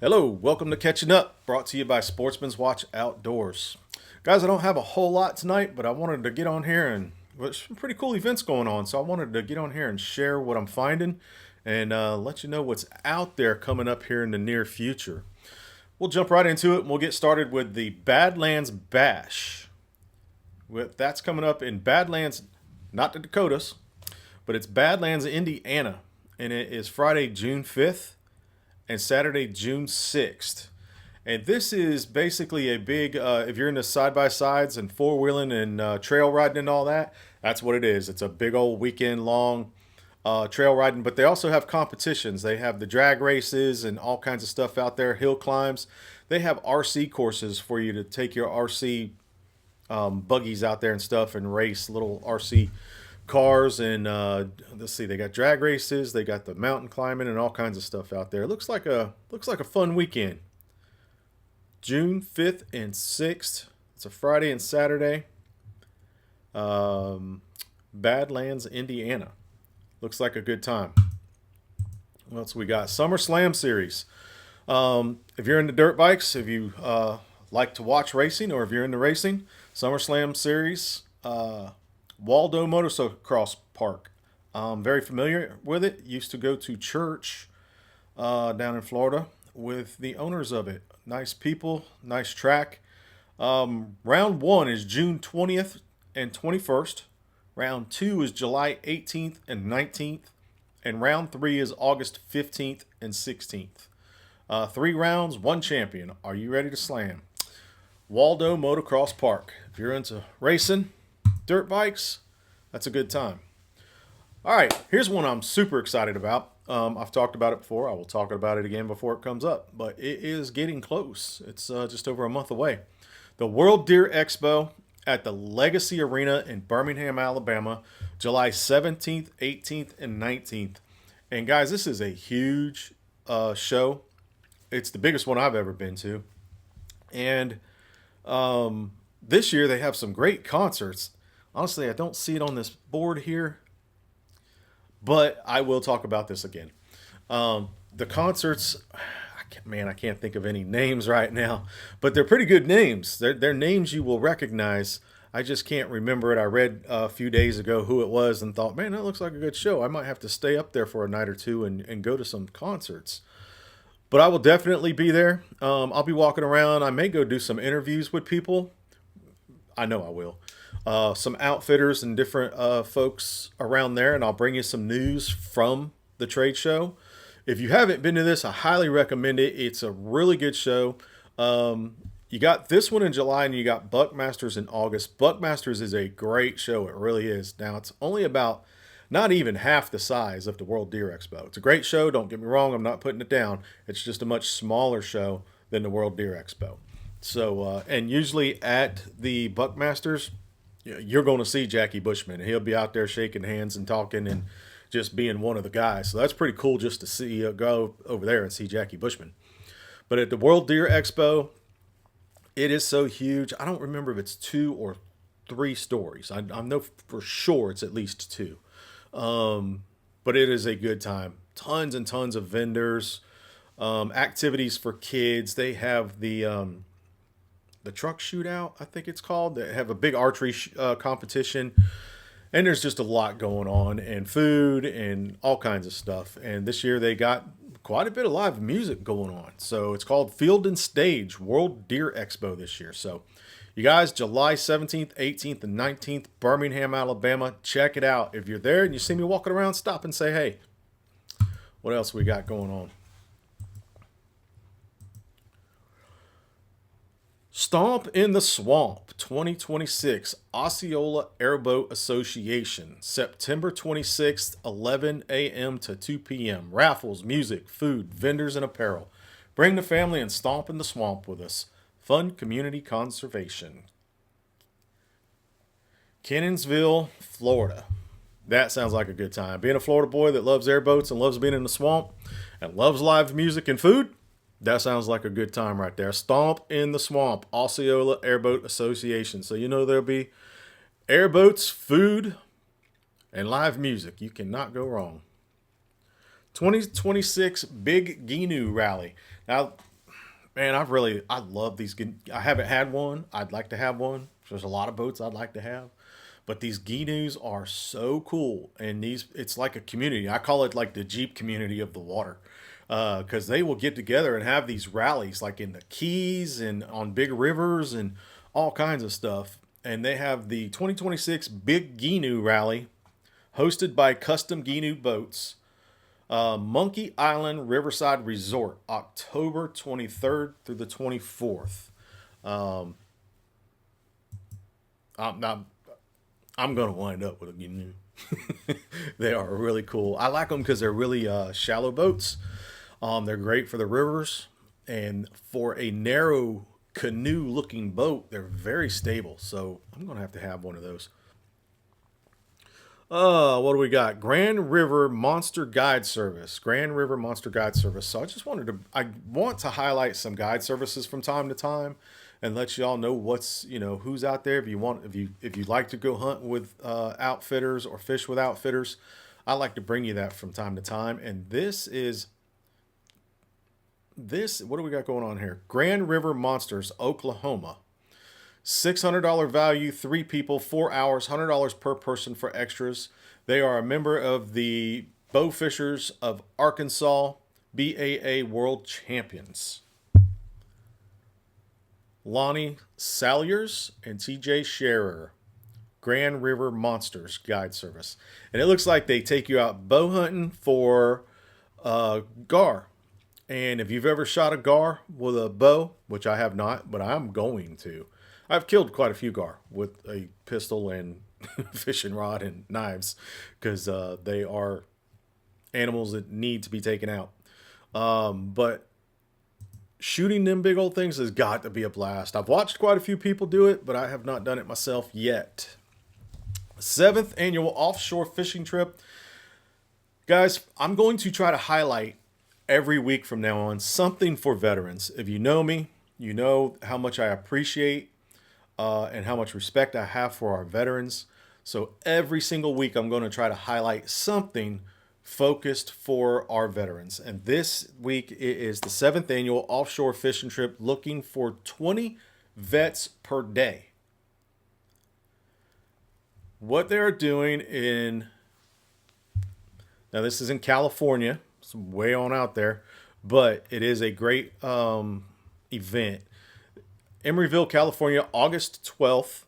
Hello, welcome to Catching Up, brought to you by Sportsman's Watch Outdoors. Guys, I don't have a whole lot tonight, but I wanted to get on here and there's some pretty cool events going on, so I wanted to get on here and share what I'm finding and let you know what's out there coming up here in the near future. We'll jump right into it and we'll get started with the Badlands Bash. That's coming up in Badlands, not the Dakotas, but it's Badlands, Indiana, and it is Friday, June 5th and Saturday, June 6th. And this is basically a big, if you're into side by sides and four wheeling and trail riding and all that, that's what it is. It's a big old weekend long trail riding, but they also have competitions. They have the drag races and all kinds of stuff out there, hill climbs. They have RC courses for you to take your RC buggies out there and stuff and race little RC cars. And let's see, they got drag races, they got the mountain climbing and all kinds of stuff out there. It looks like a fun weekend. June 5th and 6th. It's a Friday and Saturday. Badlands, Indiana. Looks like a good time. What else we got? Summer Slam Series. If you're into dirt bikes, if you like to watch racing, or if you're into racing, Summer Slam Series, Waldo Motocross Park. I'm very familiar with it. Used to go to church down in Florida with the owners of it. Nice people, nice track. Round one is June 20th and 21st. Round two is July 18th and 19th. And round three is August 15th and 16th. 3 rounds, one champion. Are you ready to slam? Waldo Motocross Park. If you're into racing, dirt bikes, that's a good time. All right, here's one I'm super excited about. I've talked about it before. I will talk about it again before it comes up, but it is getting close. It's just over a month away. The World Deer Expo at the Legacy Arena in Birmingham, Alabama, July 17th, 18th, and 19th. And guys, this is a huge show. It's the biggest one I've ever been to. And this year they have some great concerts. Honestly, I don't see it on this board here, but I will talk about this again. The concerts, man, I can't think of any names right now, but they're pretty good names. They're names you will recognize. I just can't remember it. I read a few days ago who it was and thought, man, that looks like a good show. I might have to stay up there for a night or two and go to some concerts. But I will definitely be there. I'll be walking around. I may go do some interviews with people. I know I will. Some outfitters and different folks around there, and I'll bring you some news from the trade show. If you haven't been to this, I highly recommend it. It's a really good show. You got this one in July, and you got Buckmasters in August. Buckmasters is a great show. It really is. Now, it's only about not even half the size of the World Deer Expo. It's a great show. Don't get me wrong. I'm not putting it down. It's just a much smaller show than the World Deer Expo. So, and usually at the Buckmasters, you're going to see Jackie Bushman. He'll be out there shaking hands and talking and just being one of the guys. So that's pretty cool just to see go over there and see Jackie Bushman. But at the World Deer Expo, it is so huge. I don't remember if it's 2 or 3 stories. I know for sure it's at least two. But it is a good time. Tons and tons of vendors, activities for kids. They have the truck shootout, I think it's called. They have a big archery competition, and there's just a lot going on, and food and all kinds of stuff. And this year they got quite a bit of live music going on. So it's called Field and Stage World Deer Expo this year. So you guys, July 17th, 18th, and 19th, Birmingham, Alabama. Check it out. If you're there and you see me walking around, stop and say, hey, what else we got going on? Stomp in the Swamp 2026 Osceola Airboat Association, September 26th, 11 a.m. to 2 p.m. Raffles, music, food, vendors, and apparel. Bring the family and stomp in the swamp with us. Fun community conservation. Cannonsville, Florida. That sounds like a good time. Being a Florida boy that loves airboats and loves being in the swamp and loves live music and food, that sounds like a good time right there. Stomp in the Swamp, Osceola Airboat Association. So you know there'll be airboats, food, and live music. You cannot go wrong. 2026 Big Ginu Rally. Now, man, I love these. I haven't had one. I'd like to have one. There's a lot of boats I'd like to have, but these Ginus are so cool, and it's like a community. I call it like the Jeep community of the water, because they will get together and have these rallies like in the Keys and on big rivers and all kinds of stuff. And they have the 2026 Big Ginu Rally, hosted by Custom Ginu Boats. Monkey Island Riverside Resort, October 23rd through the 24th. Um, I'm, I'm going to wind up with a Gnu. They are really cool. I like them because they're really shallow boats. They're great for the rivers. And for a narrow canoe looking boat, they're very stable. So I'm going to have one of those. What do we got? Grand River Monster Guide Service. Grand River Monster Guide Service. So I want to highlight some guide services from time to time and let y'all know who's out there. If you like to go hunt with outfitters or fish with outfitters, I like to bring you that from time to time. And what do we got going on here? Grand River Monsters, Oklahoma. $600 value, 3 people, 4 hours, $100 per person for extras. They are a member of the Bow Fishers of Arkansas, BAA World Champions. Lonnie Salyers and TJ Scherer, Grand River Monsters Guide Service. And it looks like they take you out bow hunting for gar. And if you've ever shot a gar with a bow, which I have not, but I'm going to. I've killed quite a few gar with a pistol and fishing rod and knives because they are animals that need to be taken out. But shooting them big old things has got to be a blast. I've watched quite a few people do it, but I have not done it myself yet. 7th annual offshore fishing trip. Guys, I'm going to try to highlight every week from now on something for veterans. If you know me, you know how much I appreciate and how much respect I have for our veterans. So every single week, I'm going to try to highlight something focused for our veterans. And this week it is the 7th annual offshore fishing trip, looking for 20 vets per day. What they're doing now this is in California, it's way on out there, but it is a great event. Emeryville, California, August 12th.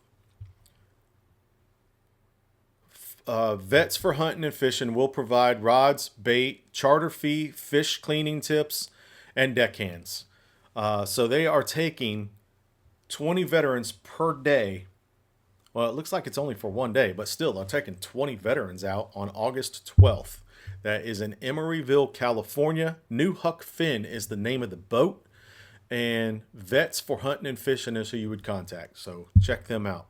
Vets for Hunting and Fishing will provide rods, bait, charter fee, fish cleaning tips, and deckhands. So they are taking 20 veterans per day. Well, it looks like it's only for one day, but still, they're taking 20 veterans out on August 12th. That is in Emeryville, California. New Huck Finn is the name of the boat. And Vets for Hunting and Fishing is who you would contact. So check them out.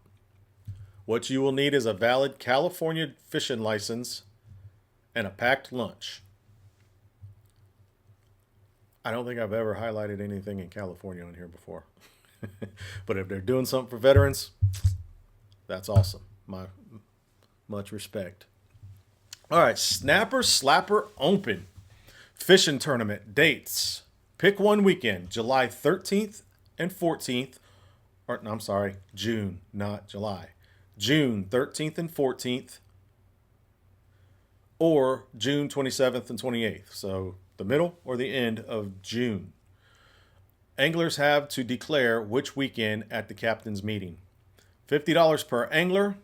What you will need is a valid California fishing license and a packed lunch. I don't think I've ever highlighted anything in California on here before. But if they're doing something for veterans, that's awesome. Much respect. All right, Snapper Slapper Open Fishing Tournament dates. Pick one weekend, July 13th and 14th. Or, no, I'm sorry, June, not July. June 13th and 14th. Or June 27th and 28th. So the middle or the end of June. Anglers have to declare which weekend at the captain's meeting. $50 per angler.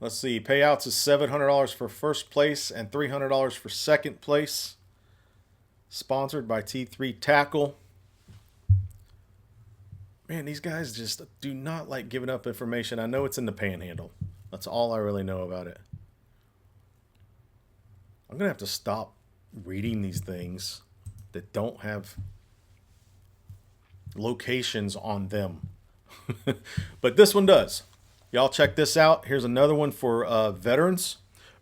Let's see, payouts is $700 for first place and $300 for second place. Sponsored by T3 Tackle. Man, these guys just do not like giving up information. I know it's in the Panhandle. That's all I really know about it. I'm going to have to stop reading these things that don't have locations on them. But this one does. Y'all check this out. Here's another one for veterans.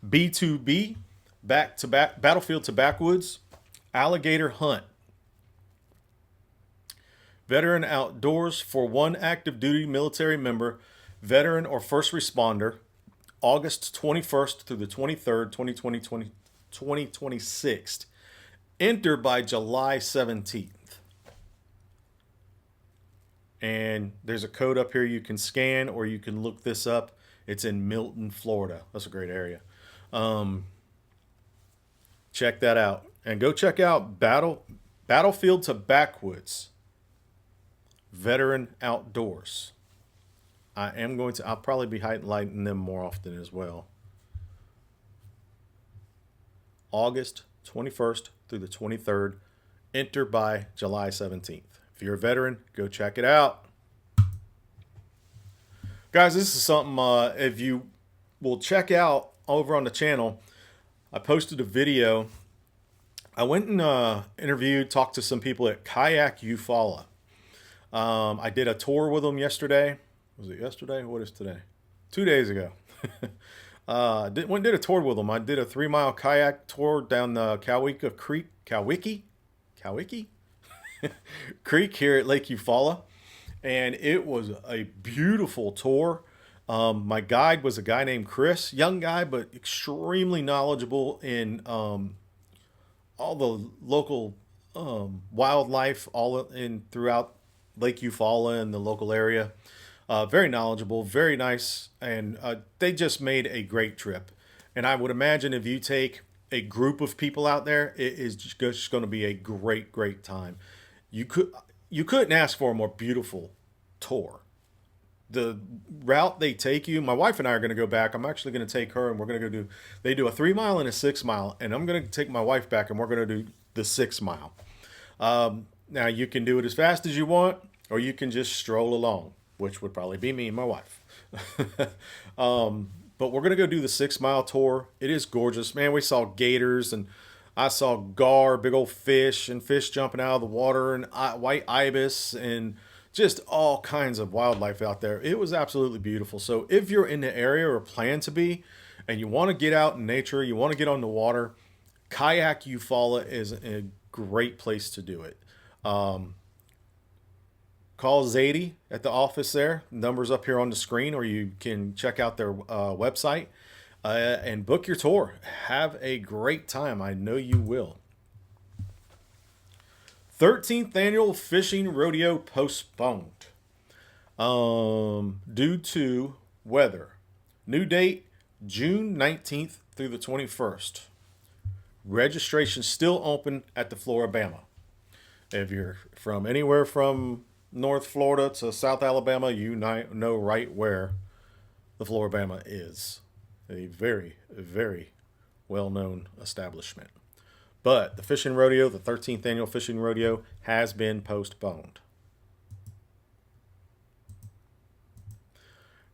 B2B, back to back, Battlefield to Backwoods, Alligator Hunt. Veteran outdoors for one active duty military member, veteran or first responder, August 21st through the 23rd, 2026. Enter by July 17th. And there's a code up here you can scan, or you can look this up. It's in Milton, Florida. That's a great area. Check that out. And go check out Battlefield to Backwoods Veteran Outdoors. I'll probably be highlighting them more often as well. August 21st through the 23rd. Enter by July 17th. If you're a veteran, go check it out. Guys, this is something if you will check out over on the channel. I posted a video. I went and interviewed, talked to some people at Kayak Eufaula. I did a tour with them yesterday. Was it yesterday? What is today? 2 days ago. Did a tour with them. I did a 3-mile kayak tour down the Kawiki Creek here at Lake Eufaula, and it was a beautiful tour. My guide was a guy named Chris, young guy but extremely knowledgeable in all the local wildlife throughout Lake Eufaula and the local area. Very knowledgeable, very nice, and they just made a great trip. And I would imagine if you take a group of people out there, it is just going to be a great, great time. You couldn't ask for a more beautiful tour. The route they take you, my wife and I are going to go back. I'm actually going to take her, and we're going to they do a 3-mile and a 6-mile, and I'm going to take my wife back, and we're going to do the 6-mile. Now you can do it as fast as you want, or you can just stroll along, which would probably be me and my wife. But we're going to go do the 6-mile tour. It is gorgeous, man. We saw gators, and I saw gar, big old fish, and fish jumping out of the water, and white ibis, and just all kinds of wildlife out there. It was absolutely beautiful. So if you're in the area or plan to be, and you want to get out in nature, you want to get on the water, Kayak Eufaula is a great place to do it. Call Zadie at the office there. Numbers up here on the screen, or you can check out their website and book your tour. Have a great time. I know you will. 13th annual fishing rodeo postponed due to weather. New date June 19th through the 21st. Registration still open at the Floribama. If you're from anywhere from North Florida to South Alabama, you know right where the Floribama is. A very, very well-known establishment. But the fishing rodeo, the 13th annual fishing rodeo, has been postponed.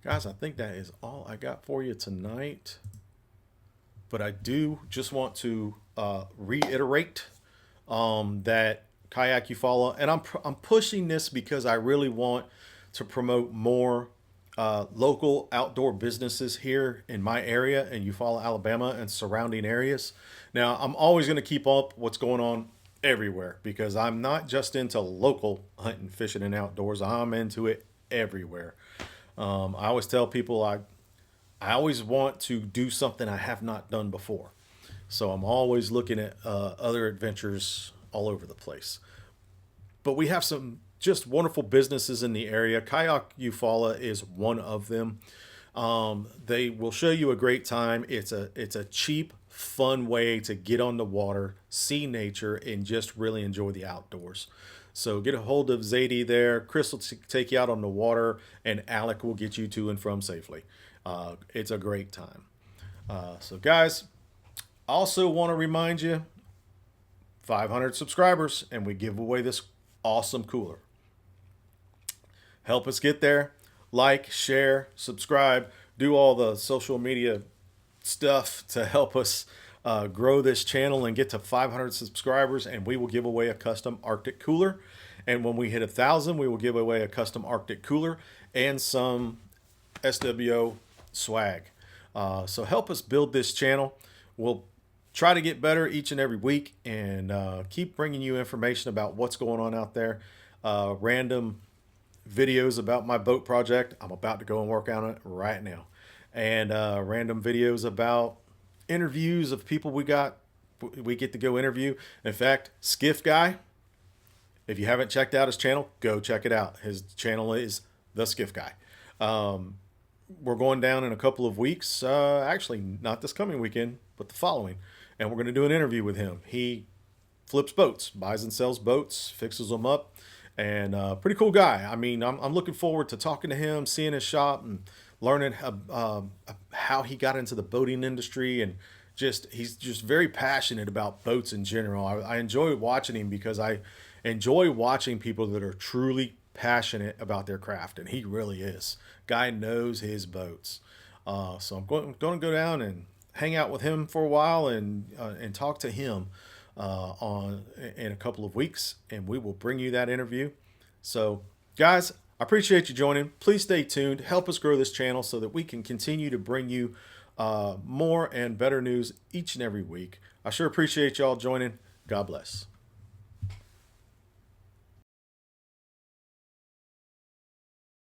Guys, I think that is all I got for you tonight. But I do just want to reiterate that Kayak Eufaula, and I'm pushing this because I really want to promote more local outdoor businesses here in my area in Eufaula, Alabama, and surrounding areas. Now, I'm always going to keep up what's going on everywhere, because I'm not just into local hunting, fishing, and outdoors. I'm into it everywhere. I always tell people I always want to do something I have not done before. So I'm always looking at other adventures all over the place. But we have some just wonderful businesses in the area. Kayak Eufaula is one of them. They will show you a great time. It's a cheap, fun way to get on the water, see nature, and just really enjoy the outdoors. So get a hold of Zadie there. Chris will take you out on the water, and Alec will get you to and from safely. It's a great time. So guys, I also want to remind you, 500 subscribers, and we give away this awesome cooler. Help us get there. Like, share, subscribe, do all the social media stuff to help us grow this channel and get to 500 subscribers, and we will give away a custom Arctic cooler. And when we hit 1,000, we will give away a custom Arctic cooler and some SWO swag. So help us build this channel. We'll try to get better each and every week, and keep bringing you information about what's going on out there. Random videos about my boat project. I'm about to go and work on it right now. and random videos about interviews of people we get to go interview. In fact, Skiff Guy, if you haven't checked out his channel, go check it out. His channel is The Skiff Guy. We're going down in a couple of weeks. Actually, not this coming weekend, but the following. And we're going to do an interview with him. He flips boats, buys and sells boats, fixes them up, and pretty cool guy. I mean, I'm looking forward to talking to him, seeing his shop, and learning how he got into the boating industry. And he's just very passionate about boats in general. I enjoy watching him because I enjoy watching people that are truly passionate about their craft, and he really is. Guy knows his boats. So I'm going to go down and hang out with him for a while and talk to him in a couple of weeks, and we will bring you that interview. So, guys, I appreciate you joining. Please stay tuned. Help us grow this channel so that we can continue to bring you more and better news each and every week. I sure appreciate y'all joining. God bless.